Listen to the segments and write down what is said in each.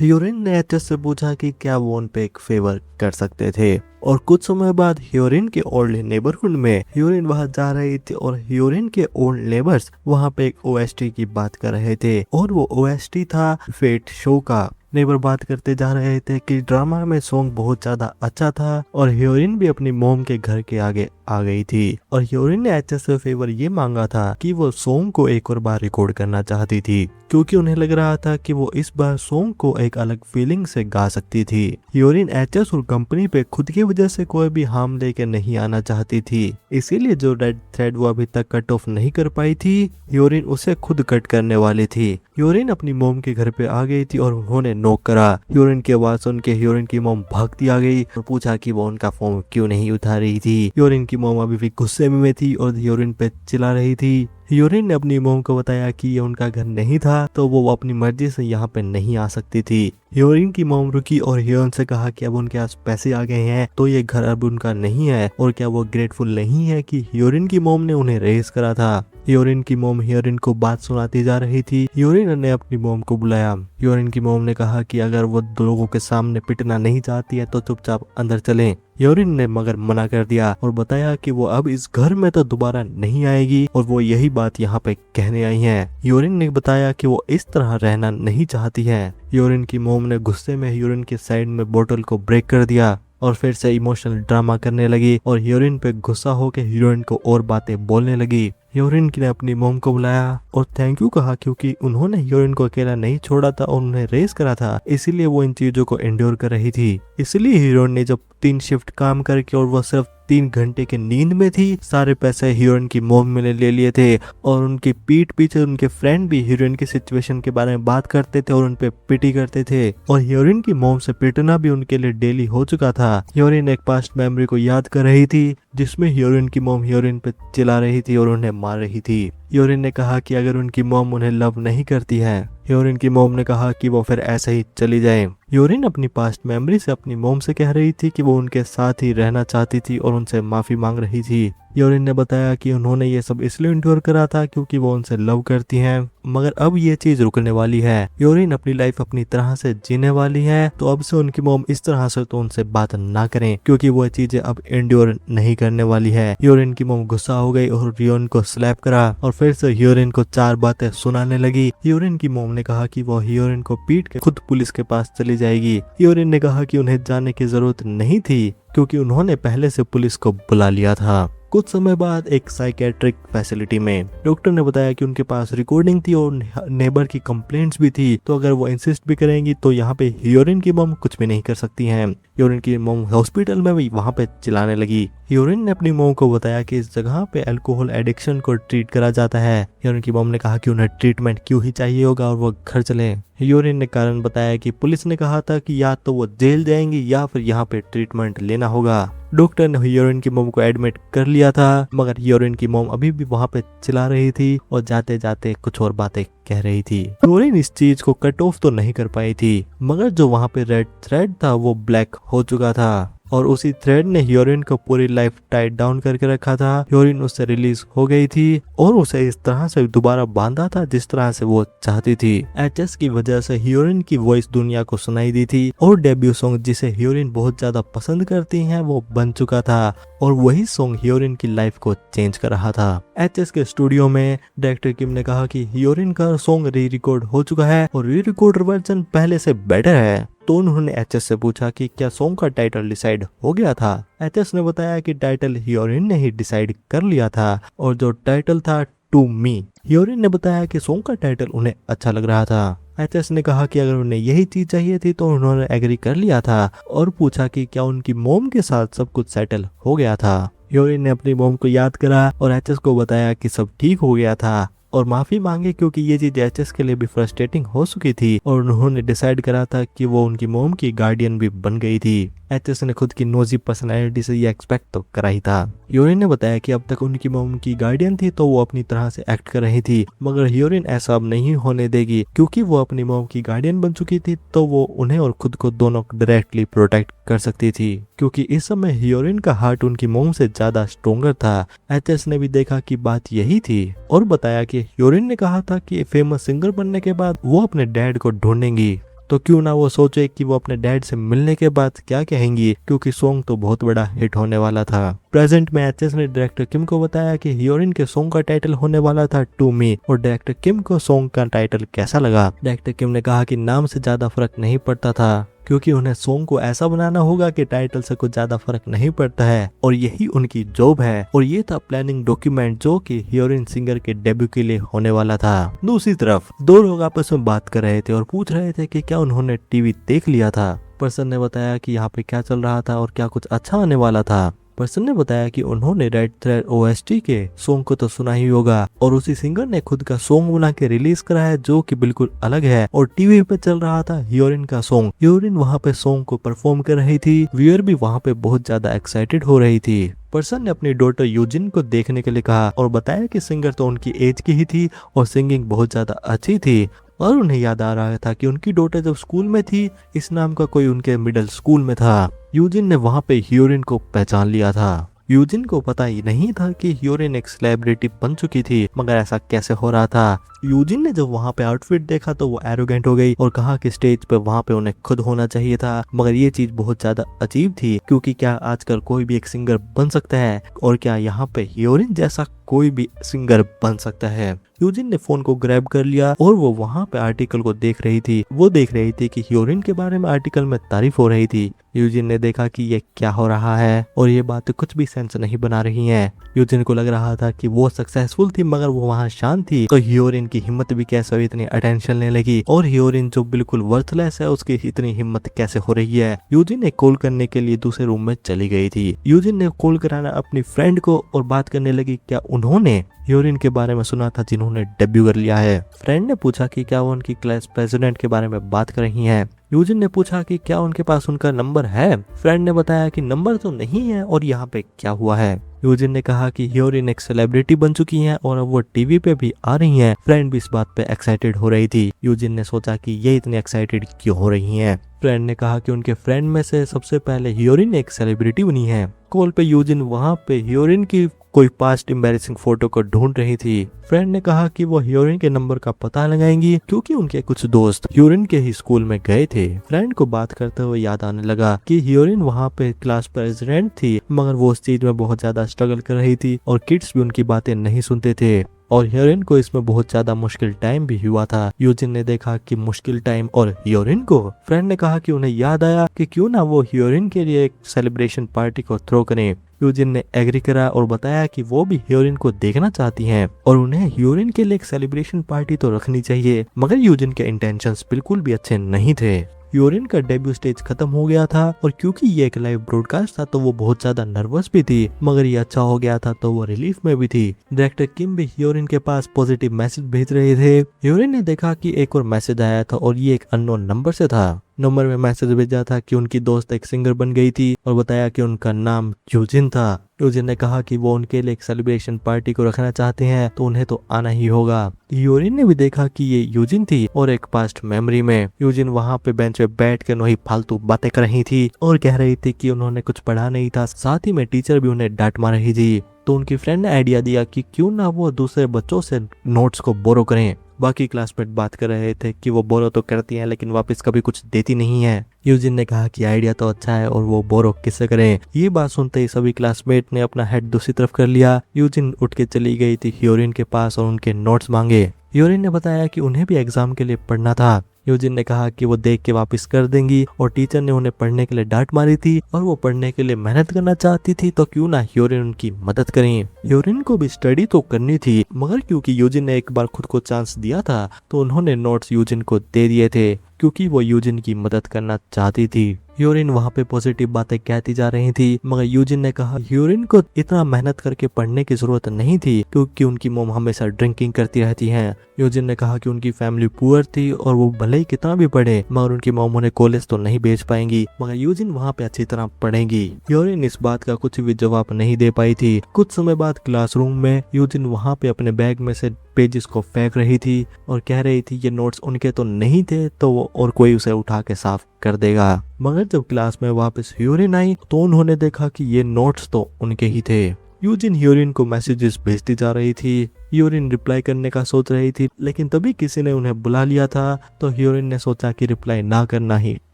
ह्यूरिन ने एचएस से पूछा कि क्या वो उन पे एक फेवर कर सकते थे। और कुछ समय बाद ह्यूरिन के ओल्ड नेबरहुड में ह्यूरिन वहां जा रही थी और ह्यूरिन के ओल्ड नेबर्स वहां पे एक ओएसटी की बात कर रहे थे और वो ओएसटी था फेट शो का। नेबर बात करते जा रहे थे कि ड्रामा में सॉन्ग बहुत ज्यादा अच्छा था और ह्यूरिन भी अपनी मोम के घर के आगे आ गई थी और ह्यूरिन ने एचएस से फेवर ये मांगा था कि वो सॉन्ग को एक और बार रिकॉर्ड करना चाहती थी क्योंकि उन्हें लग रहा था कि वो इस बार सॉन्ग को एक अलग फीलिंग से गा सकती थी। ह्यूरिन एचएस और कंपनी पे खुद की वजह से कोई भी हार्म लेके नहीं आना चाहती थी, इसीलिए जो रेड थ्रेड वो अभी तक कट ऑफ नहीं कर पाई थी, ह्यूरिन उसे खुद कट करने वाली थी। ह्यूरिन अपनी मोम के घर पे आ गई थी और उन्होंने नॉक करा। ह्यूरिन की आवाज सुन के ह्यूरिन की मोम भागती आ गई और पूछा कि वो उनका फोन क्यों नहीं उठा रही थी। ह्यूरिन की मोम अभी भी गुस्से में थी और ह्यूरिन पे चिल्ला रही थी। ह्यूरिन ने अपनी मोम को बताया कि ये उनका घर नहीं था तो वो अपनी मर्जी से यहाँ पे नहीं आ सकती थी। ह्यूरिन की मोम रुकी और ह्यूरिन से कहा कि अब उनके पास पैसे आ गए हैं तो ये घर अब उनका नहीं है और क्या वो ग्रेटफुल नहीं है कि ह्यूरिन की मोम ने उन्हें रेस करा था। ह्यूरिन की मोम ह्यूरिन को बात सुनाती जा रही थी। ह्यूरिन ने अपनी मोम को बुलाया। ह्यूरिन की मोम ने कहा कि अगर वो लोगों के सामने पिटना नहीं चाहती है तो चुपचाप अंदर चलें। ह्यूरिन ने मगर मना कर दिया और बताया कि वो अब इस घर में तो दोबारा नहीं आएगी और वो यही बात यहाँ पे कहने आई है। ह्यूरिन ने बताया कि वो इस तरह रहना नहीं चाहती है। ह्यूरिन की मोम ने गुस्से में ह्यूरिन के साइड में बोतल को ब्रेक कर दिया और फिर से इमोशनल ड्रामा करने लगी और ह्यूरिन पे गुस्सा होकर ह्यूरिन को और बातें बोलने लगी। ह्यूरिन ने अपनी मोम को बुलाया और थैंक यू कहा क्योंकि उन्होंने ह्यूरिन को अकेला नहीं छोड़ा था और उन्हें रेस करा था, इसीलिए वो इन चीजों को एंड्योर कर रही थी। इसलिए ह्यूरिन ने जब 3 शिफ्ट काम करके और वो सिर्फ 3 घंटे के नींद में थी, सारे पैसे ह्यूरिन की मोम में ले लिए थे और उनकी पीठ पीछे उनके फ्रेंड भी ह्यूरिन की सिचुएशन के बारे में बात करते थे और उन पे पिटी करते थे और ह्यूरिन की मोम से पिटना भी उनके लिए डेली हो चुका था। ह्यूरिन एक पास्ट मेमोरी को याद कर रही थी जिसमें ह्यूरिन की मोम ह्यूरिन पे चिल्ला रही थी और उन्हें मार रही थी। ह्यूरिन ने कहा कि अगर उनकी मोम उन्हें लव नहीं करती है। ह्यूरिन की मोम ने कहा कि वो फिर ऐसे ही चली जाए। ह्यूरिन अपनी पास्ट मेमोरी से अपनी मोम से कह रही थी कि वो उनके साथ ही रहना चाहती थी और उनसे माफी मांग रही थी। ह्यूरिन ने बताया कि उन्होंने ये सब इसलिए इंड्योर करा था क्योंकि वो उनसे लव करती हैं, मगर अब ये चीज रुकने वाली है। ह्यूरिन अपनी लाइफ अपनी तरह से जीने वाली है तो अब से उनकी मोम इस तरह से तो उनसे बात ना करें क्योंकि वो चीजें अब इंड्योर नहीं करने वाली है। ह्यूरिन की मोम गुस्सा हो गई और ह्यूरिन को स्लैप करा और फिर से ह्यूरिन को 4 बातें सुनाने लगी। ह्यूरिन की मोम ने कहा कि वो ह्यूरिन को पीट के खुद पुलिस के पास चली जाएगी। ह्यूरिन ने कहा कि उन्हें जाने की जरूरत नहीं थी क्योंकि उन्होंने पहले से पुलिस को बुला लिया था। कुछ समय बाद एक साइकेट्रिक फैसिलिटी में डॉक्टर ने बताया कि उनके पास रिकॉर्डिंग थी और नेबर की कंप्लेंट्स भी थी, तो अगर वो इंसिस्ट भी करेंगी तो यहाँ पे ह्यूरिन की मोम कुछ भी नहीं कर सकती हैं। ह्यूरिन की मोम हॉस्पिटल में भी वहाँ पे चिल्लाने लगी। ह्यूरिन ने अपनी मोम को बताया कि इस जगह पे अल्कोहल एडिक्शन को ट्रीट करा जाता है। ह्यूरिन की मोम ने कहा कि उन्हें ट्रीटमेंट क्यों ही चाहिए होगा और वो घर चले। ह्यूरिन ने कारण बताया कि पुलिस ने कहा था कि या तो वो जेल जाएंगी या फिर यहाँ पे ट्रीटमेंट लेना होगा। डॉक्टर ने ह्यूरिन की मोम को एडमिट कर लिया था, मगर ह्यूरिन की मोम अभी भी वहाँ पे चिल्ला रही थी और जाते जाते कुछ और बातें कह रही थी। ह्यूरिन इस चीज को कट ऑफ तो नहीं कर पाई थी, मगर जो वहाँ पे रेड थ्रेड था वो ब्लैक हो चुका था और उसी थ्रेड ने ह्यूरिन को पूरी लाइफ टाइट डाउन करके रखा था। ह्यूरिन उससे रिलीज हो गई थी और उसे इस तरह से दोबारा बांधा था जिस तरह से वो चाहती थी। एचएस की वजह से ह्यूरिन की वॉइस दुनिया को सुनाई दी थी और डेब्यू सॉन्ग जिसे ह्यूरिन बहुत ज्यादा पसंद करती हैं वो बन चुका था और वही सॉन्ग ह्यूरिन की लाइफ को चेंज कर रहा था। एचएस के स्टूडियो में डायरेक्टर किम ने कहा कि ह्यूरिन का सॉन्ग री रिकॉर्ड हो चुका है और री रिकॉर्ड वर्जन पहले से बेटर है। तो उन्होंने एचएस से पूछा कि क्या सॉन्ग का टाइटल डिसाइड हो गया था। एचएस ने बताया कि टाइटल ह्यूरिन ने ही डिसाइड कर लिया था और जो टाइटल था टू मी। ह्यूरिन ने बताया कि सॉन्ग का टाइटल उन्हें अच्छा लग रहा था। एचएस ने कहा कि अगर उन्हें यही चीज चाहिए थी तो उन्होंने एग्री कर लिया था और पूछा कि क्या उनकी मोम के साथ सब कुछ सेटल हो गया था। ह्यूरिन ने अपनी मोम को याद करा और एचएस को बताया कि सब ठीक हो गया था और माफी मांगे क्योंकि ये चीज एचएस के लिए भी फ्रस्ट्रेटिंग हो चुकी थी और उन्होंने डिसाइड करा था कि वो उनकी मोम की गार्डियन भी बन गई थी। एचएस ने खुद की नोजी पर्सनैलिटी से ये एक्सपेक्ट तो करा ही था। ह्यूरिन ने बताया कि अब तक उनकी मोम की गार्डियन थी तो वो अपनी तरह से एक्ट कर रही थी, मगर ह्यूरिन ऐसा अब नहीं होने देगी क्योंकि वो अपनी मोम की गार्डियन बन चुकी थी तो वो उन्हें और खुद को दोनों डायरेक्टली प्रोटेक्ट कर सकती थी क्योंकि इस समय ह्यूरिन का हार्ट उनकी मोम से ज्यादा स्ट्रोंगर था। एचएस ने भी देखा कि बात यही थी और बताया कि ह्यूरिन ने कहा था कि फेमस सिंगर बनने के बाद वो अपने डैड को ढूंढेंगी। तो क्यों ना वो सोचे कि वो अपने डैड से मिलने के बाद क्या कहेंगी, क्योंकि सॉन्ग तो बहुत बड़ा हिट होने वाला था। प्रेजेंट में एचएस ने डायरेक्टर किम को बताया कि ह्योरिन के सॉन्ग का टाइटल होने वाला था टू मी, और डायरेक्टर किम को सॉन्ग का टाइटल कैसा लगा। डायरेक्टर किम ने कहा कि नाम से ज्यादा फर्क नहीं पड़ता था, क्योंकि उन्हें सॉन्ग को ऐसा बनाना होगा कि टाइटल से कुछ ज्यादा फर्क नहीं पड़ता है, और यही उनकी जॉब है। और ये था प्लानिंग डॉक्यूमेंट जो कि ह्योरिन सिंगर के डेब्यू के लिए होने वाला था। दूसरी तरफ दो लोग आपस में बात कर रहे थे और पूछ रहे थे कि क्या उन्होंने टीवी देख लिया था। पर्सन ने बताया कि यहाँ पे क्या चल रहा था और क्या कुछ अच्छा आने वाला था। पर्सन ने बताया कि उन्होंने रेड थ्रेड ओएसटी के सॉन्ग को तो सुना ही होगा, और उसी सिंगर ने खुद का सॉन्ग बना के रिलीज करा है जो कि बिल्कुल अलग है, और टीवी पे चल रहा था ह्योरिन का सॉन्ग। ह्योरिन वहाँ पे सॉन्ग को परफॉर्म कर रही थी, व्यूअर भी वहाँ पे बहुत ज्यादा एक्साइटेड हो रही थी। पर्सन ने अपनी डॉटर यूजिन को देखने के लिए कहा और बताया कि सिंगर तो उनकी एज की ही थी और सिंगिंग बहुत ज्यादा अच्छी थी, और उन्हें याद आ रहा था कि उनकी डॉटर जब स्कूल में थी इस नाम का कोई उनके मिडिल स्कूल में था। यूजिन ने वहाँ पे ह्योरिन को पहचान लिया था। यूजिन को पता ही नहीं था कि ह्योरिन एक सेलिब्रिटी बन चुकी थी, मगर ऐसा कैसे हो रहा था। यूजिन ने जब वहाँ पे आउटफिट देखा तो वो एरोगेंट हो गई और कहा कि स्टेज पे वहाँ पे उन्हें खुद होना चाहिए था, मगर ये चीज बहुत ज्यादा अजीब थी, क्योंकि क्या आजकल कोई भी एक सिंगर बन सकता है, और क्या यहाँ पे ह्योरिन जैसा कोई भी सिंगर बन सकता है। यूजिन ने फोन को ग्रैब कर लिया और वो वहाँ पे आर्टिकल को देख रही थी। वो देख रही थी कि ह्योरिन के बारे में आर्टिकल में तारीफ हो रही थी। यूजिन ने देखा कि ये क्या हो रहा है और ये बातें कुछ भी सेंस नहीं बना रही हैं। यूजिन को लग रहा था कि वो सक्सेसफुल थी, मगर वो वहाँ शांत थी, तो ह्योरिन की हिम्मत भी कैसे हुई इतनी अटेंशन लेने लगी, और ह्योरिन जो बिल्कुल वर्थलेस है उसकी इतनी हिम्मत कैसे हो रही है। यूजिन ने कॉल करने के लिए दूसरे रूम में चली गई थी। यूजिन ने कॉल कराना अपनी फ्रेंड को और बात करने लगी क्या उन्होंने ह्योरिन के बारे में सुना था जिन्होंने डेब्यू कर लिया है। फ्रेंड ने पूछा कि क्या वो उनकी क्लास प्रेसिडेंट के बारे में बात कर रही हैं। यूजिन ने पूछा कि क्या उनके पास उनका नंबर है। फ्रेंड ने बताया कि नंबर तो नहीं है और यहाँ पे क्या हुआ है। यूजिन ने कहा कि ह्योरिन एक सेलिब्रिटी बन चुकी हैं और अब वो टीवी पे भी आ रही हैं। फ्रेंड भी इस बात पे एक्साइटेड हो रही थी। यूजिन ने सोचा कि ये इतनी एक्साइटेड क्यों हो रही हैं। फ्रेंड ने कहा कि उनके फ्रेंड में से सबसे पहले ह्योरिन एक सेलिब्रिटी बनी है। कॉल पे यूजिन वहाँ पे ह्योरिन की कोई पास्ट एम्बैरेसिंग फोटो को ढूंढ रही थी। फ्रेंड ने कहा कि वो ह्योरिन के नंबर का पता लगाएंगी, क्योंकि उनके कुछ दोस्त ह्योरिन के ही स्कूल में गए थे। फ्रेंड को बात करते हुए याद आने लगा कि ह्योरिन वहाँ पे क्लास प्रेसिडेंट थी, मगर वो उस चीज में बहुत ज्यादा स्ट्रगल कर रही थी और किड्स भी उनकी बातें नहीं सुनते थे, और ह्योरिन को इसमें बहुत ज्यादा मुश्किल टाइम भी हुआ था। यूजिन ने देखा कि मुश्किल टाइम और ह्योरिन को। फ्रेंड ने कहा कि उन्हें याद आया कि क्यों ना वो ह्योरिन के लिए एक सेलिब्रेशन पार्टी को थ्रो करें। यूजिन ने एग्री करा और बताया कि वो भी ह्योरिन को देखना चाहती हैं और उन्हें ह्योरिन के लिए एक सेलिब्रेशन पार्टी तो रखनी चाहिए, मगर यूजिन के इंटेंशंस बिल्कुल भी अच्छे नहीं थे। ह्योरिन का डेब्यू स्टेज खत्म हो गया था, और क्योंकि ये एक लाइव ब्रॉडकास्ट था तो वो बहुत ज्यादा नर्वस भी थी, मगर ये अच्छा हो गया था तो वो रिलीफ में भी थी। डायरेक्टर किम भी ह्योरिन के पास पॉजिटिव मैसेज भेज रहे थे। ह्योरिन ने देखा कि एक और मैसेज आया था और ये एक अननोन नंबर से था। नंबर में मैसेज भेजा था कि उनकी दोस्त एक सिंगर बन गई थी और बताया कि उनका नाम यूजिन था। यूजिन ने कहा कि वो उनके लिए एक सेलिब्रेशन पार्टी को रखना चाहते हैं तो उन्हें तो आना ही होगा। ह्योरिन ने भी देखा कि ये यूजिन थी, और एक पास्ट मेमोरी में यूजिन वहाँ पे बेंच पे बैठ कर वही फालतू बातें कर रही थी और कह रही थी कि उन्होंने कुछ पढ़ा नहीं था, साथ ही में टीचर भी उन्हें डांट मार रही थी। तो उनकी फ्रेंड ने आइडिया दिया कि क्यों ना वो दूसरे बच्चों से नोट्स को बोरो करें। बाकी क्लासमेट बात कर रहे थे कि वो बोरो तो करती हैं लेकिन वापस कभी कुछ देती नहीं है। यूजिन ने कहा कि आइडिया तो अच्छा है और वो बोरो किससे करें। ये बात सुनते ही सभी क्लासमेट ने अपना हेड दूसरी तरफ कर लिया। यूजिन उठ के चली गई थी ह्योरिन के पास और उनके नोट्स मांगे। ह्योरिन ने बताया कि उन्हें भी एग्जाम के लिए पढ़ना था। यूजिन ने कहा कि वो देख के वापस कर देंगी, और टीचर ने उन्हें पढ़ने के लिए डांट मारी थी और वो पढ़ने के लिए मेहनत करना चाहती थी, तो क्यों ना ह्योरिन उनकी मदद करें। ह्योरिन को भी स्टडी तो करनी थी, मगर क्योंकि यूजिन ने एक बार खुद को चांस दिया था तो उन्होंने नोट्स यूजिन को दे दिए थे, क्योंकि वो यूजिन की मदद करना चाहती थी। ह्योरिन वहाँ पे पॉजिटिव बातें कहती जा रही थी, मगर यूजिन ने कहा ह्योरिन को इतना मेहनत करके पढ़ने की जरूरत नहीं थी, क्योंकि उनकी मॉम हमेशा ड्रिंकिंग करती रहती हैं। यूजिन ने कहा कि उनकी फैमिली पुअर थी और वो भले ही कितना भी पढ़े मगर उनकी मॉम उन्हें कॉलेज तो नहीं भेज पाएंगी, मगर यूजिन वहाँ पे अच्छी तरह पढ़ेंगी। ह्योरिन इस बात का कुछ भी जवाब नहीं दे पाई थी। कुछ समय बाद क्लासरूम में यूजिन वहाँ पे अपने बैग में से पेजेस को फेंक रही थी और कह रही थी ये नोट्स उनके तो नहीं थे तो वो और कोई उसे उठा के साफ कर देगा। मगर जब क्लास में वापस ह्योरिन आई तो उन्होंने देखा कि ये नोट्स तो उनके ही थे। यूजिन ह्योरिन को मैसेजेस भेजती जा रही थी। ह्योरिन रिप्लाई करने का सोच रही थी, लेकिन तभी किसी ने उन्हें बुला लिया था, तो ह्योरिन ने सोचा कि रिप्लाई ना करना ही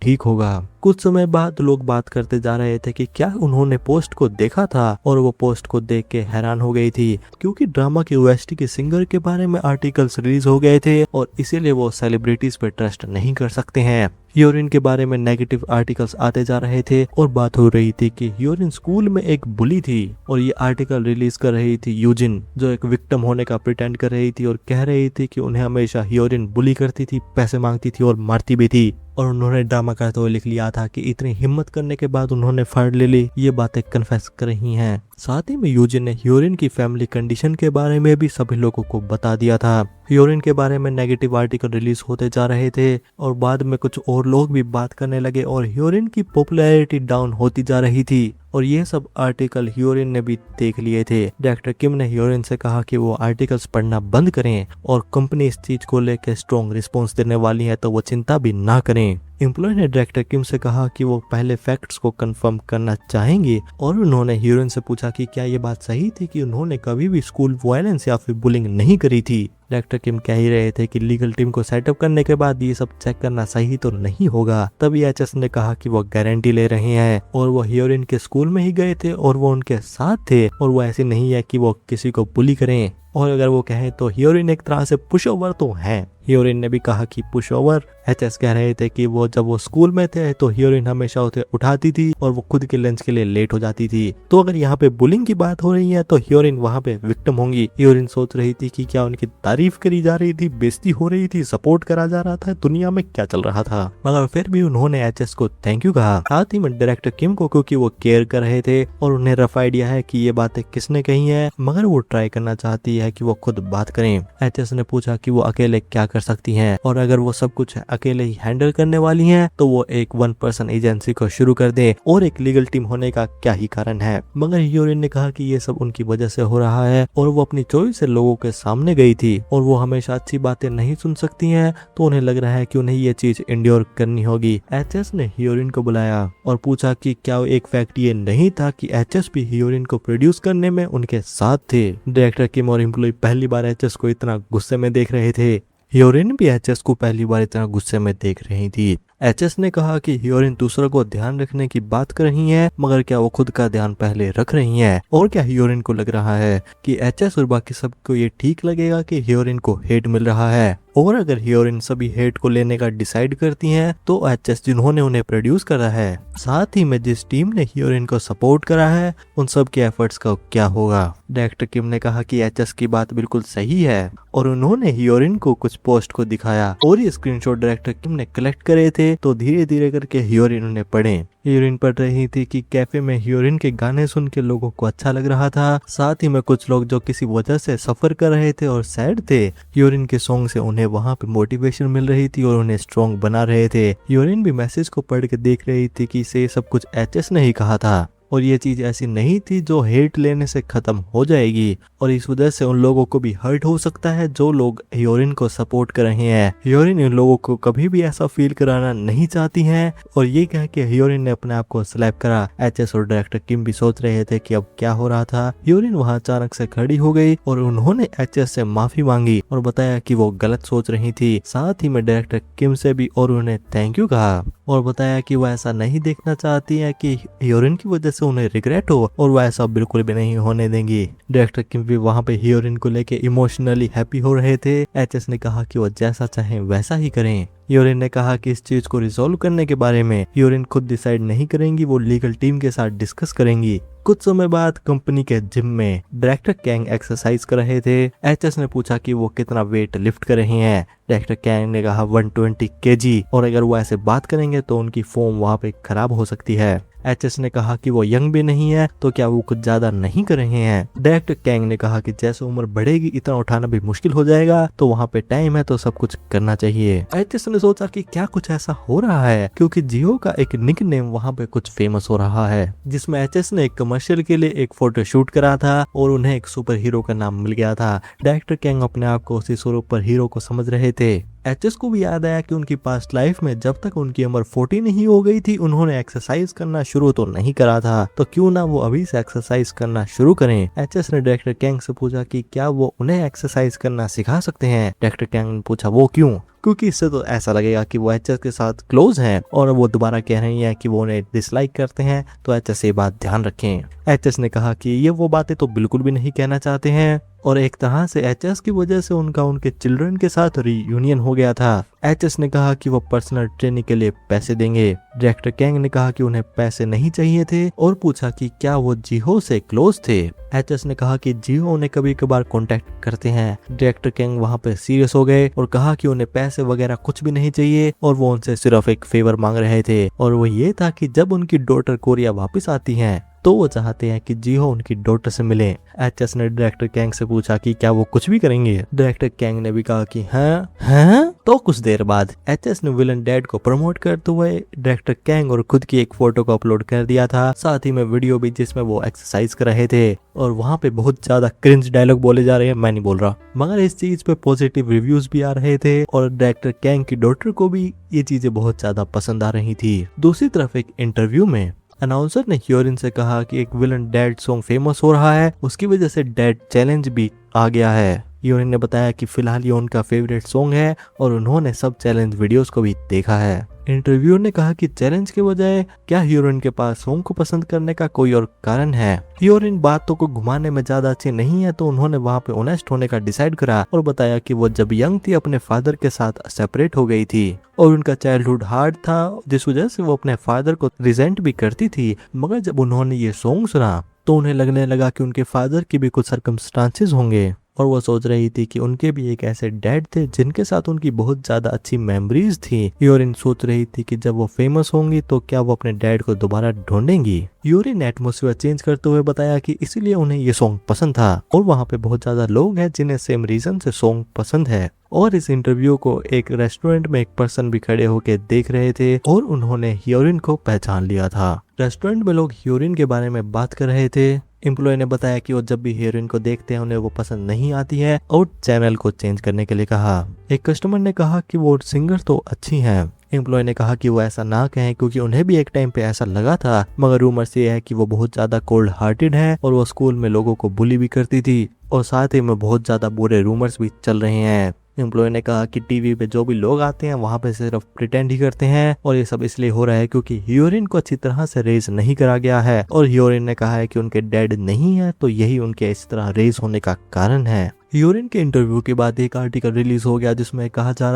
ठीक होगा। कुछ समय बाद लोग बात करते जा रहे थे कि क्या उन्होंने पोस्ट को देखा था, और वो पोस्ट को देख के हैरान हो गई थी, क्योंकि ड्रामा के ओएसटी के सिंगर के बारे में आर्टिकल्स रिलीज हो गए थे और इसीलिए वो सेलिब्रिटीज पे ट्रस्ट नहीं कर सकते हैं। ह्योरिन के बारे में नेगेटिव आर्टिकल्स आते जा रहे थे और बात हो रही थी कि ह्योरिन स्कूल में एक बुली थी, और ये आर्टिकल रिलीज कर रही थी यूजिन, जो एक विक्टिम होने का प्रिटेंड कर रही थी और कह रही थी कि उन्हें हमेशा ह्योरिन बुली करती थी, पैसे मांगती थी और मारती भी थी। और उन्होंने ड्रामा करते हुए लिख लिया था कि इतनी हिम्मत करने के बाद उन्होंने फाड़ ले ली, ये बातें कन्फेस कर रही हैं। साथ ही में यूजिन ने ह्योरिन की फैमिली कंडीशन के बारे में भी सभी लोगों को बता दिया था। ह्योरिन के बारे में नेगेटिव आर्टिकल रिलीज होते जा रहे थे और बाद में कुछ और लोग भी बात करने लगे और ह्योरिन की पॉपुलैरिटी डाउन होती जा रही थी, और ये सब आर्टिकल ह्योरिन ने भी देख लिए थे। डायरेक्टर किम ने ह्योरिन से कहा कि वो आर्टिकल्स पढ़ना बंद करें और कंपनी इस चीज को लेकर स्ट्रॉन्ग रिस्पॉन्स देने वाली है, तो वो चिंता भी ना करें। एम्प्लॉय ने डायरेक्टर किम से कहा कि वो पहले फैक्ट्स को कंफर्म करना चाहेंगे, और उन्होंने ह्योरिन से पूछा कि क्या ये बात सही थी कि उन्होंने कभी भी स्कूल वायलेंस या फिर बुलिंग नहीं करी थी। डायरेक्टर किम कह ही रहे थे कि लीगल टीम को सेटअप करने के बाद ये सब चेक करना सही तो नहीं होगा। तभी एचएस ने कहा कि वो गारंटी ले रहे हैं और वो ह्योरिन के स्कूल में ही गए थे और वो उनके साथ थे, और वो ऐसे नहीं है कि वो किसी को बुली करें, और अगर वो कहें तो ह्योरिन एक तरह से पुश ओवर तो है। ह्योरिन ने भी कहा कि पुश ओवर। एचएस कह रहे थे कि वो जब वो स्कूल में थे तो ह्योरिन हमेशा उसे उठाती थी और वो खुद के लंच के लिए लेट हो जाती थी, तो अगर यहाँ पे बुलिंग की बात हो रही है तो ह्योरिन वहाँ पे विक्टिम होंगी। ह्योरिन सोच रही थी कि क्या उनकी तारीफ करी जा रही थी, बेइज्जती हो रही थी, सपोर्ट करा जा रहा था, दुनिया में क्या चल रहा था, मगर फिर भी उन्होंने एचएस को थैंक यू कहा। साथ ही में डायरेक्टर किम को, क्योंकि वो केयर कर रहे थे और उन्हें रफ आइडिया है कि ये बातें किसने कही है, मगर वो ट्राई करना चाहती है कि वो खुद बात करें। एचएस ने पूछा कि वो अकेले क्या कर सकती हैं, और अगर वो सब कुछ अकेले ही हैंडल करने वाली हैं तो वो एक 1 पर्सन एजेंसी को शुरू कर दे, और एक लीगल टीम होने का क्या ही कारण है। मगर ह्योरिन ने कहा कि ये सब उनकी वजह से हो रहा है और वो अपनी चॉइस से लोगों के सामने गई थी और वो हमेशा अच्छी बातें नहीं सुन सकती हैं, तो उन्हें लग रहा है कि उन्हें ये चीज इंड्योर करनी होगी। एचएस ने ह्योरिन को बुलाया और पूछा कि क्या एक फैक्ट ये नहीं था कि एचएस भी ह्योरिन को प्रोड्यूस करने में उनके साथ थे। डायरेक्टर किम और एम्प्लॉय पहली बार एचएस को इतना गुस्से में देख रहे थे। ह्योरिन भी एचएस को पहली बार इतना गुस्से में देख रही थी। एचएस ने कहा कि ह्योरिन दूसरों को ध्यान रखने की बात कर रही है, मगर क्या वो खुद का ध्यान पहले रख रही है, और क्या ह्योरिन को लग रहा है कि एचएस और बाकी सबको ये ठीक लगेगा कि ह्योरिन को हेट मिल रहा है, और अगर ह्योरिन सभी हेट को लेने का डिसाइड करती हैं तो एचएस जिन्होंने उन्हें प्रोड्यूस करा है, साथ ही में जिस टीम ने ह्योरिन को सपोर्ट करा है, उन सब के एफर्ट्स का क्या होगा। डायरेक्टर किम ने कहा कि एचएस की बात बिल्कुल सही है, और उन्होंने ह्योरिन को कुछ पोस्ट को दिखाया और ये स्क्रीनशॉट डायरेक्टर किम ने कलेक्ट करे थे, तो धीरे धीरे करके ह्योरिन उन्हें पढ़े। ह्योरिन पढ़ रही थी कि कैफे में ह्योरिन के गाने सुन के लोगों को अच्छा लग रहा था, साथ ही में कुछ लोग जो किसी वजह से सफर कर रहे थे और सैड थे, ह्योरिन के सॉन्ग से उन्हें वहां पे मोटिवेशन मिल रही थी और उन्हें स्ट्रॉन्ग बना रहे थे। ह्योरिन भी मैसेज को पढ़ के देख रही थी कि इसे सब कुछ एचएस ने ही कहा था, और ये चीज ऐसी नहीं थी जो हेट लेने से खत्म हो जाएगी, और इस वजह से उन लोगों को भी हर्ट हो सकता है जो लोग ह्योरिन को सपोर्ट कर रहे हैं। ह्योरिन इन लोगों को कभी भी ऐसा फील कराना नहीं चाहती हैं, और ये कह के ह्योरिन ने अपने आप को स्लैप करा। एचएस और डायरेक्टर किम भी सोच रहे थे कि अब क्या हो रहा था। ह्योरिन वहां अचानक से खड़ी हो गई और उन्होंने एचएस से माफी मांगी और बताया कि वो गलत सोच रही थी, साथ ही में डायरेक्टर किम से भी और उन्हें थैंक यू कहा और बताया कि वो ऐसा नहीं देखना चाहती है कि ह्योरिन की वजह से उन्हें रिग्रेट हो, और वो ऐसा बिल्कुल भी नहीं होने देंगी। डायरेक्टर किम भी वहां पे ह्योरिन को लेके इमोशनली हैप्पी हो रहे थे। एचएस ने कहा कि वो जैसा चाहें वैसा ही करें। ह्योरिन ने कहा कि इस चीज को रिजोल्व करने के बारे में ह्योरिन खुद डिसाइड नहीं करेंगी, वो लीगल टीम के साथ डिस्कस करेंगी। कुछ समय बाद कंपनी के जिम में डायरेक्टर कैंग एक्सरसाइज कर रहे थे। एचएस ने पूछा कि वो कितना वेट लिफ्ट कर रहे हैं। डायरेक्टर कैंग ने कहा 120 kg, और अगर वो ऐसे बात करेंगे तो उनकी फॉर्म वहां पे खराब हो सकती है। एचएस ने कहा कि वो यंग भी नहीं है, तो क्या वो कुछ ज्यादा नहीं कर रहे हैं। डायरेक्टर कैंग ने कहा कि जैसे उम्र बढ़ेगी इतना उठाना भी मुश्किल हो जाएगा, तो वहाँ पे टाइम है तो सब कुछ करना चाहिए। एचएस ने सोचा कि क्या कुछ ऐसा हो रहा है, क्योंकि जियो का एक निकनेम वहाँ पे कुछ फेमस हो रहा है, जिसमें एचएस ने एक कमर्शियल के लिए एक फोटो शूट करा था और उन्हें एक सुपर हीरो का नाम मिल गया था। डायरेक्टर कैंग अपने आप को उसी सुपर हीरो को समझ रहे थे। एचएस को भी याद आया कि उनकी पास्ट लाइफ में जब तक उनकी उम्र 40 नहीं हो गई थी उन्होंने एक्सरसाइज करना शुरू तो नहीं करा था, तो क्यों ना वो अभी से एक्सरसाइज करना शुरू करें। एचएस ने डायरेक्टर कैंग से पूछा कि क्या वो उन्हें एक्सरसाइज करना सिखा सकते हैं। डायरेक्टर कैंग ने पूछा वो क्यों, क्योंकि इससे तो ऐसा लगेगा कि वो एचएस के साथ क्लोज हैं और वो दोबारा कह रही हैं कि वो उन्हें डिसलाइक करते हैं, तो एचएस ये बात ध्यान रखें। एचएस ने कहा कि ये वो बातें तो बिल्कुल भी नहीं कहना चाहते हैं और एक तरह से एचएस की वजह से उनका उनके चिल्ड्रन के साथ रीयूनियन हो गया था। एचएस ने कहा कि वो पर्सनल ट्रेनिंग के लिए पैसे देंगे। डायरेक्टर कैंग ने कहा कि उन्हें पैसे नहीं चाहिए थे और पूछा कि क्या वो जीहो से क्लोज थे। एचएस ने कहा कि जीहो उन्हें कभी कभार कांटेक्ट करते हैं। डायरेक्टर कैंग वहां पे सीरियस हो गए और कहा कि उन्हें पैसे वगैरह कुछ भी नहीं चाहिए और वो उनसे सिर्फ एक फेवर मांग रहे थे और वो ये था कि जब उनकी डॉटर कोरिया वापस आती हैं तो वो चाहते हैं कि जीहो उनकी डॉटर से मिले। एचएस ने डायरेक्टर कैंग से पूछा कि क्या वो कुछ भी करेंगे। डायरेक्टर कैंग ने भी कहा कि हाँ। तो कुछ देर बाद एचएस ने विलन डैड को प्रमोट करते हुए डायरेक्टर कैंग और खुद की एक फोटो को अपलोड कर दिया था, साथ ही में वीडियो भी जिसमें वो एक्सरसाइज कर रहे थे और वहाँ पे बहुत ज्यादा क्रिंज डायलॉग बोले जा रहे हैं, मैं नहीं बोल रहा, मगर इस चीज पे पॉजिटिव रिव्यूज भी आ रहे थे और डायरेक्टर कैंग की डॉटर को भी ये चीजें बहुत ज्यादा पसंद आ रही थी। दूसरी तरफ एक इंटरव्यू में अनाउंसर ने ह्योरिन से कहा कि एक विलन डैड सॉन्ग फेमस हो रहा है, उसकी वजह से डैड चैलेंज भी आ गया है। ह्योरिन ने बताया कि फिलहाल ये उनका फेवरेट सॉन्ग है और उन्होंने सब चैलेंज वीडियोस को भी देखा है। इंटरव्यूअर ने कहा कि चैलेंज के बजाय क्या ह्योरिन के पास सॉन्ग को पसंद करने का कोई और कारण है। ह्योरिन बातों को घुमाने में ज्यादा अच्छी नहीं है, तो उन्होंने वहाँ पे ऑनेस्ट होने का डिसाइड करा और बताया कि वो जब यंग थी अपने फादर के साथ सेपरेट हो गई थी और उनका चाइल्डहुड हार्ड था, जिस वजह से वो अपने फादर को रिजेंट भी करती थी। मगर जब उन्होंने ये सॉन्ग सुना तो उन्हें लगने लगा कि उनके फादर के भी कुछ सर्कमस्टांसेस होंगे और वो सोच रही थी कि उनके भी एक ऐसे डैड थे जिनके साथ उनकी बहुत ज्यादा अच्छी मेमोरीज थी। ह्योरिन सोच रही थी कि जब वो फेमस होंगी तो क्या वो अपने डैड को दोबारा ढूंढेंगी। ह्योरिन एटमॉस्फेयर चेंज करते हुए बताया कि इसीलिए उन्हें ये सॉन्ग पसंद था और वहाँ पे बहुत ज्यादा लोग हैं जिन्हें सेम रीजन से सॉन्ग पसंद है। और इस इंटरव्यू को एक रेस्टोरेंट में एक पर्सन भी खड़े होकर देख रहे थे और उन्होंने ह्योरिन को पहचान लिया था। रेस्टोरेंट में लोग ह्योरिन के बारे में बात कर रहे थे। एम्प्लॉय ने बताया कि वो जब भी ह्योरिन को देखते हैं उन्हें वो पसंद नहीं आती है और चैनल को चेंज करने के लिए कहा। एक कस्टमर ने कहा कि वो सिंगर तो अच्छी हैं। एम्प्लॉय ने कहा कि वो ऐसा ना कहें क्योंकि उन्हें भी एक टाइम पे ऐसा लगा था, मगर रूमर्स ये है कि वो बहुत ज्यादा कोल्ड हार्टेड है और वो स्कूल में लोगों को बुली भी करती थी और साथ ही में बहुत ज्यादा बुरे रूमर्स भी चल रहे हैं। एम्प्लॉय ने कहा कि टीवी पे जो भी लोग आते हैं वहां पे सिर्फ प्रिटेंड ही करते हैं और ये सब इसलिए हो रहा है क्योंकि ह्योरिन को अच्छी तरह से रेज नहीं करा गया है और ह्योरिन ने कहा है कि उनके डैड नहीं है, तो यही उनके इस तरह रेज होने का कारण है। ह्योरिन के इंटरव्यू के बाद एक आर्टिकल रिलीज हो गया जिसमें ये कहा जा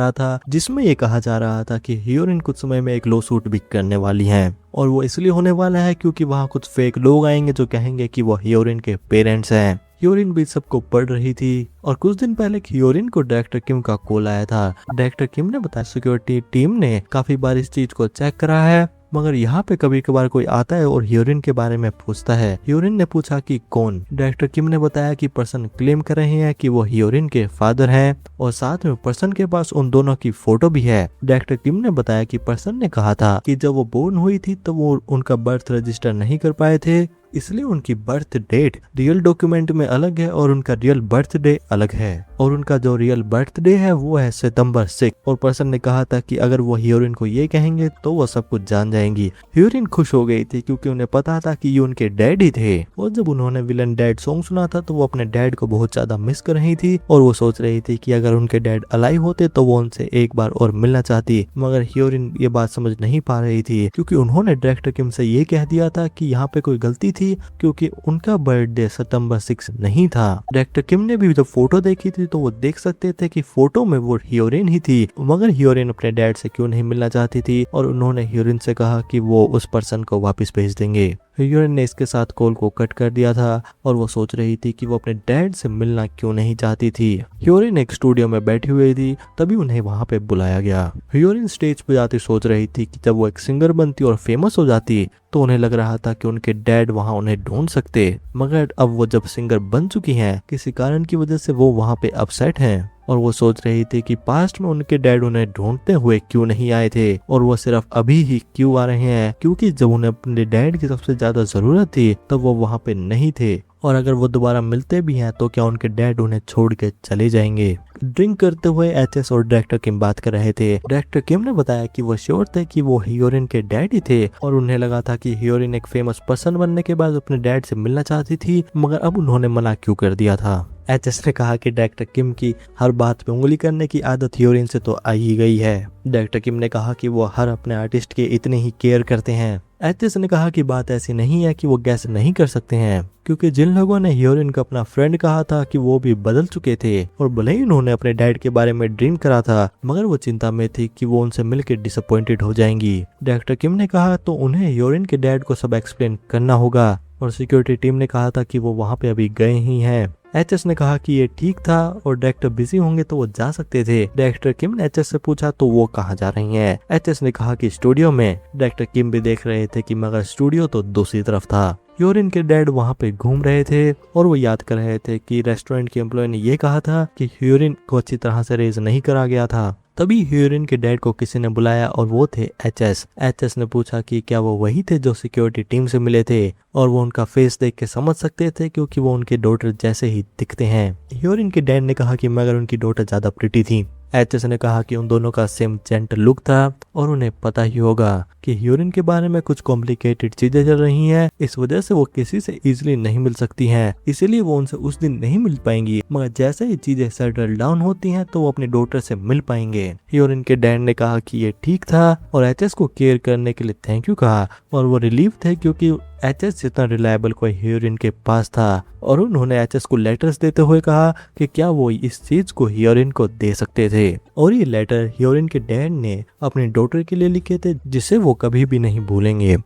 रहा था कि ह्योरिन कुछ समय में एक लॉ सूट भी करने वाली है और वो इसलिए होने वाला है क्योंकि वहाँ कुछ फेक लोग आएंगे जो कहेंगे कि वो ह्योरिन के पेरेंट्स हैं। ह्योरिन भी सबको पढ़ रही थी और कुछ दिन पहले ह्योरिन को डायरेक्टर किम का कॉल आया था। डायरेक्टर किम ने बताया सिक्योरिटी टीम ने काफी बार इस चीज को चेक करा है, मगर यहाँ पे कभी कभार कोई आता है और ह्योरिन के बारे में पूछता है। ह्योरिन ने पूछा कि कौन। डायरेक्टर किम ने बताया कि पर्सन क्लेम कर रहे हैं कि वो ह्योरिन के फादर हैं और साथ में पर्सन के पास उन दोनों की फोटो भी है। डायरेक्टर किम ने बताया कि पर्सन ने कहा था कि जब वो बोर्न हुई थी तो वो उनका बर्थ रजिस्टर नहीं कर पाए थे, इसलिए उनकी बर्थ डेट रियल डॉक्यूमेंट में अलग है और उनका रियल बर्थडे अलग है और उनका जो रियल बर्थडे है वो है सितंबर 6। और पर्सन ने कहा था कि अगर वो ह्योरिन को ये कहेंगे तो वो सब कुछ जान जाएंगी। ह्योरिन खुश हो गई थी क्योंकि उन्हें पता था कि ये उनके डैड ही थे और जब उन्होंने विलन डैड सॉन्ग सुना था तो वो अपने डैड को बहुत ज्यादा मिस कर रही थी और वो सोच रही थी कि अगर उनके डैड अलाइव होते तो वो उनसे एक बार और मिलना चाहती, मगर ह्योरिन ये बात समझ नहीं पा रही थी क्योंकि उन्होंने डायरेक्टर किम से ये कह दिया था कि यहाँ पे कोई गलती थी क्योंकि उनका बर्थडे सितंबर 6 नहीं था। डायरेक्टर किम ने भी जब फोटो देखी थी तो वो देख सकते थे कि फोटो में वो ह्योरिन ही थी, मगर ह्योरिन अपने डैड से क्यों नहीं मिलना चाहती थी और उन्होंने ह्योरिन से कहा कि वो उस पर्सन को वापस भेज देंगे। ह्योरिन ने इसके साथ कॉल को कट कर दिया था और वो सोच रही थी कि वो अपने डैड से मिलना क्यों नहीं चाहती थी। ह्योरिन एक स्टूडियो में बैठी हुई थी, तभी उन्हें वहां पे बुलाया गया। ह्योरिन स्टेज पे जाती सोच रही थी कि जब वो एक सिंगर बनती और फेमस हो जाती तो उन्हें लग रहा था कि उनके डैड वहां उन्हें ढूंढ सकते, मगर अब वो जब सिंगर बन चुकी हैं किसी कारण की वजह से वो वहां पे अपसेट हैं और वो सोच रही थी कि पास्ट में उनके डैड उन्हें ढूंढते हुए क्यों नहीं आए थे और वो सिर्फ अभी ही क्यों आ रहे हैं, क्योंकि जब उन्हें अपने डैड की सबसे ज्यादा जरूरत थी तब वो वहाँ पे नहीं थे, और अगर वो दोबारा मिलते भी हैं तो क्या उनके डैड उन्हें छोड़ के चले जाएंगे। ड्रिंक करते हुए एचएस और डायरेक्टर किम बात कर रहे थे। डायरेक्टर किम ने बताया कि वो श्योर थे कि वो ह्योरिन के डैड ही थे और उन्हें लगा था कि ह्योरिन एक फेमस पर्सन बनने के बाद अपने डैड से मिलना चाहती थी, मगर अब उन्होंने मना क्यों कर दिया था। एचएस ने कहा कि डायरेक्टर किम की हर बात पे उंगली करने की आदत ह्योरिन से तो आ ही गई है। डायरेक्टर किम ने कहा कि वो हर अपने आर्टिस्ट के इतने ही केयर करते हैं। एचएस ने कहा कि बात ऐसी नहीं है कि वो गैस नहीं कर सकते हैं, क्योंकि जिन लोगों ने ह्योरिन को अपना फ्रेंड कहा था कि वो भी बदल चुके थे, और भले ही उन्होंने अपने डैड के बारे में ड्रीम करा था मगर वो चिंता में थी कि वो उनसे मिलकर डिसअपॉइंटेड हो जाएंगी। डायरेक्टर किम ने कहा तो उन्हें ह्योरिन के डैड को सब एक्सप्लेन करना होगा, और सिक्योरिटी टीम ने कहा था कि वो वहाँ पे अभी गए ही हैं। एचएस ने कहा कि ये ठीक था और डायरेक्टर बिजी होंगे तो वो जा सकते थे। डायरेक्टर किम ने एचएस से पूछा तो वो कहाँ जा रही हैं। एचएस ने कहा कि स्टूडियो में। डायरेक्टर किम भी देख रहे थे कि मगर स्टूडियो तो दूसरी तरफ था। ह्योरिन के डैड वहाँ पे घूम रहे थे और वो याद कर रहे थे कि रेस्टोरेंट के एम्प्लॉय ने ये कहा था कि ह्योरिन को अच्छी तरह से रेज नहीं करा गया था। तभी ह्योरिन के डैड को किसी ने बुलाया और वो थे एचएस। एचएस ने पूछा कि क्या वो वही थे जो सिक्योरिटी टीम से मिले थे, और वो उनका फेस देख के समझ सकते थे क्योंकि वो उनके डॉटर जैसे ही दिखते हैं। ह्योरिन के डैड ने कहा कि मगर उनकी डॉटर ज्यादा प्रिटी थी। एचएस ने कहा कि उन दोनों का सेम जेंटल लुक था और उन्हें पता ही होगा कि ह्योरिन के बारे में कुछ कॉम्प्लिकेटेड चीजें चल रही हैं, इस वजह से वो किसी से इजीली नहीं मिल सकती हैं, इसीलिए वो उनसे उस दिन नहीं मिल पाएंगी, मगर जैसे ही चीजें सेटल डाउन होती हैं तो वो अपने डॉटर से मिल पाएंगे। ह्योरिन के डैड ने कहा कि ये ठीक था और एचएस को केयर करने के लिए थैंक यू कहा, और वो रिलीफ थे क्योंकि एचएस जितना रिलायबल कोई ह्योरिन के पास था, और उन्होंने एचएस को लेटर्स देते हुए कहा कि क्या वो इस चीज को ह्योरिन को दे सकते थे, और ये लेटर ह्योरिन के डैड ने अपनी डॉटर के लिए लिखे थे जिसे वो कभी भी नहीं भूलेंगे।